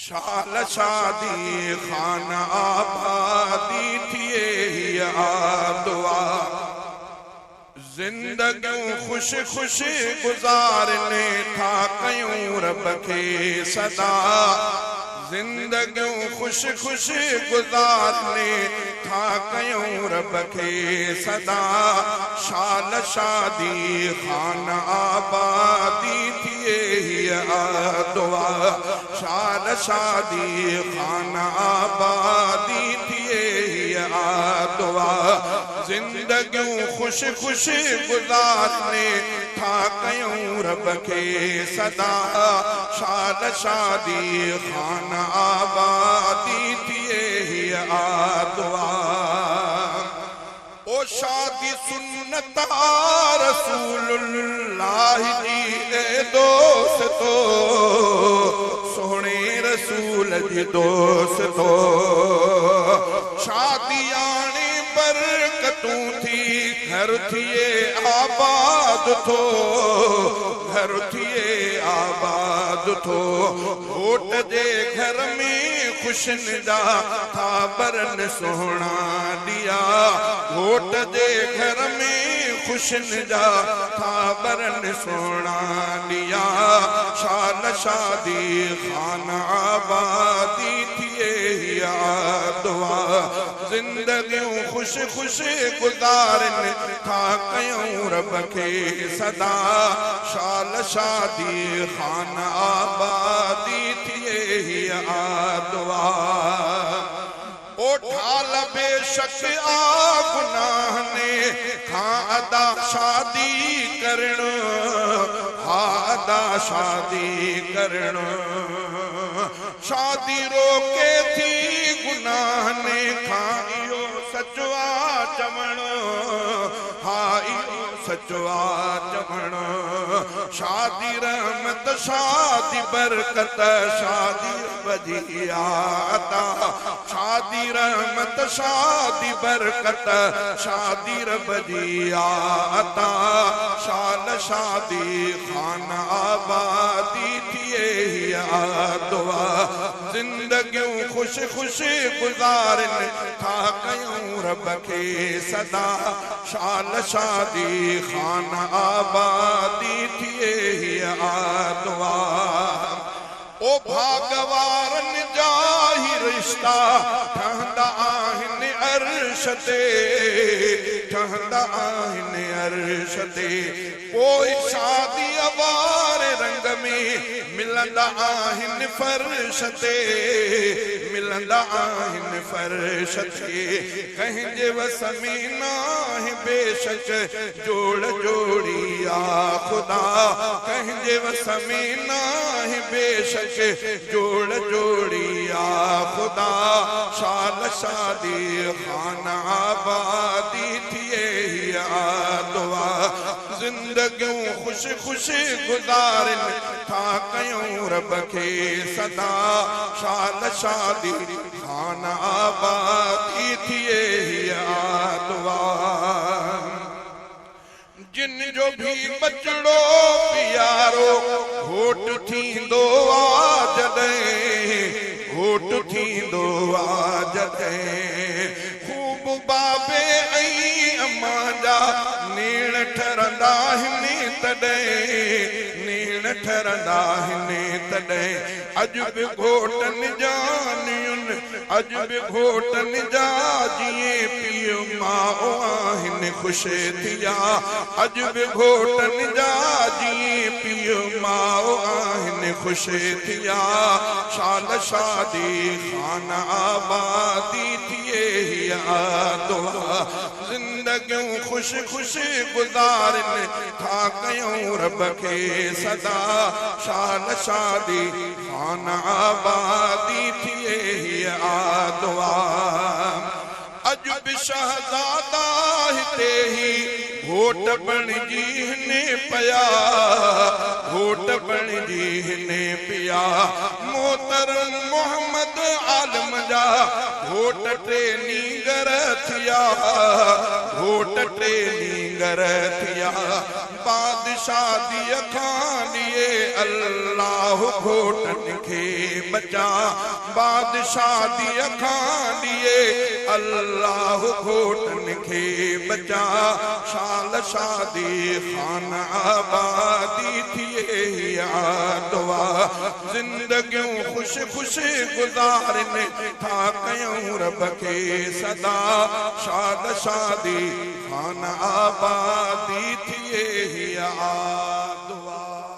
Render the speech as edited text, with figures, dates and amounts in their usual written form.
शाल शादी खाना आबादी थिए हिया दुआ जिंदगियों खुश खुश गुजारने था कयूं रब के सदा जिंदगियों खुश खुश गुजारने था कयूं रब के सदा शाल शादी खाना आबादी थिए हिया दुआ शाल शादी खाना आबादी थिए हिया दुआ जिंदगियों खुश खुश गुजारने था कयूं रब के सदा शाल शादी खाना आबादी थिए हिया दुआ ओ शादी सुन्नत रसूलुल्लाह जी ए दोस्तो सोहणे रसूल जी दोस्तो शादियाने बरकतूं थी घर थिए आबाद थो घर थिए आबाद थो घोट जे घर में खुशन जा था बरन सोहना दिया घोट जे घर में खुशन जा था बरन सोहना दिया शाल शादी खाना आबादी थिए हिया दुआ जिंदगियों खुश खुश गुजारन था कयूं रब के सदा शाल शादी खाना आबादी थिए हिया दुआ ओ ठाल बेशक आ गुनाह ने खां अदा शादी करण हा अदा शादी करण शादी रोके थी गुनाह ने खां इहो सचवा चवण हा इहो सचवा चवण शादी रहमत शादी बरकत शादी बजियाता शादी रहमत शादी बरकत शादी बजियाता शाल शादी खाना आबादी थिए हिया दुआ जिंदगियों खुश खुश गुजारन था कयूं रब के सदा शाल शादी खाना आबादी थिए हिया दुआ ओ भागवारन जाहि रिश्ता ठहंदा आहिन अर्श ते ठहंदा आहिन अर्श ते कोई शादी अवार रंग में मिलंदा आहिन फर्श ते मिलंदा आहिन फर्श ते कंहिंजे वस में नाहे बेशक जोड़ जोड़िया खुदा कंहिंजे वस में नाहे बेशक जोड़ जोड़िया खुदा शाल शादी खाना आबादी थिए हिया दुआ जिंदगियों खुश खुश गुजारन था कयूं रब के सदा शाल शादी खाना आबादी थिए हिया दुआ जिन जो भी बचड़ो प्यारो घोट थींदो आ जॾहिं घोट थींदो आ जॾहिं खूब बाबे ऐं अम्मा जा नीण ठरंदा आहिनि तॾहिं नीण ठरंदा आहिनि तॾहिं अॼु बि घोटनि जानियुनि अॼु बि घोटनि जा जीअं पीउ माउ आहिनि ख़ुशि थिया अॼु बि घोटनि जा जीअं पीउ माउ आहिनि ख़ुशि थिया शाल शादी खाना आबादी थिए हिया दुआ जिंदगियों खुश खुश गुजारन था कयूं रब के सदा शाल शादी खाना आबादी थिए हिया दुआ अॼु बि शहज़ादा हिते ही घोट बणिजी हिने पिया घोट बणिजी हिने पिया मोहतरम मोहम्मद आलम जा घोट टे नीगर थिया घोट टे नींगर थिया बादशाह दी अखानिए अल्लाह घोटन खे बचा बादशाह दी अखानिए अल्लाह घोटन खे बचा शाल शादी खान आबादी थिए दुआ जिंदगियों खुश खुश गुजारने था कयूं रब के सदा शाद शादी खान आबादी थिए दुआ।